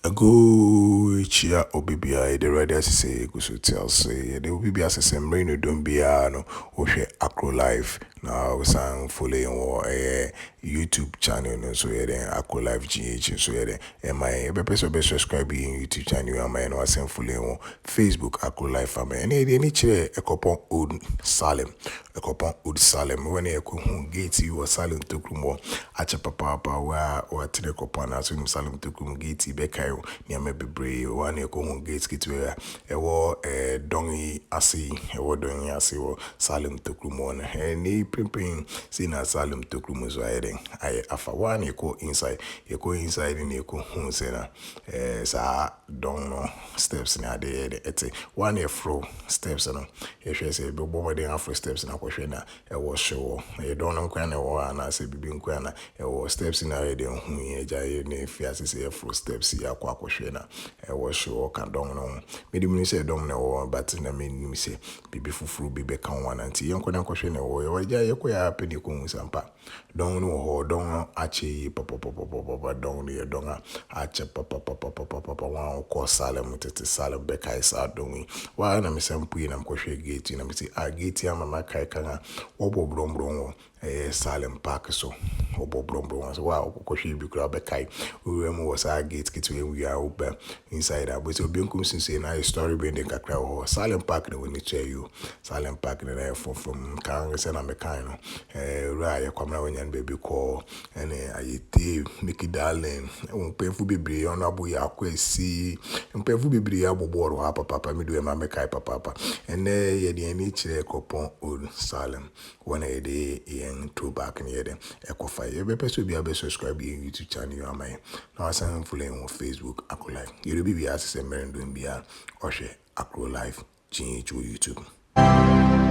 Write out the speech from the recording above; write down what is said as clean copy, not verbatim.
A go chia obibia the radio say go so tell say the obibia say no don't be no o Akro Life now we sang fully on YouTube channel no so then Akro Life GH so then and my be subscribe in YouTube channel and my no send fully on Facebook Akro Life am and any chire Akropong Old Salem Akropong Old Salem when e ko hu gate you was Salem to krumo acha papa wa tine kopa na so Salem to krum gate be kai niame bebre one e ko hu gate kitwe e wo dongi ase e wo dongi ase wo Salem to krum na ni pimpin si na Salem to krum so ayeden ay afa one e ko inside ni ko hu se na sa don no steps na de ete one e fro steps no e hwe se be bo de afro steps na ko hwe na e wo show e don no kwa na wo na se bibi nkwa na e wo steps na e de hu e ja e ne fiase se afro steps ya kwa ko hwe na e wo show ka don no me di mu se don na wo but na me ni se bibi fufuru bibi kan wana nti yenko na ko hwe na wo e ja ye ko ya pedi ko hu sampa don no ho don ache pop don ne don ache pop wa ko Salem tete Salem be kai sa don wa na me sampu na ko hwe gate na me ti a gate ya mama kai kan obo blom Salem Park so obo blom so wa ko hwe bi kura be kai we mu was a gate kitwe we are open inside but obi nkum since na story be den kakra ho Salem Park na we ni tell you Salem Park na from kan se na me kan no ra ya kwamna wanyan baby call ene ayete make darling unpefu bibiri ona bu ya kwesi unpefu bibiri ya boboro ha papa me do ma me kai papa ene ye de ni chire Akropong Old Salem wona ye de yen to back ni ye de ekofa ye be peso bia be subscribe in YouTube channel you amai na wasan follow on Facebook Akro Life you be bia se merendo bia o hwe Akro Life GH YouTube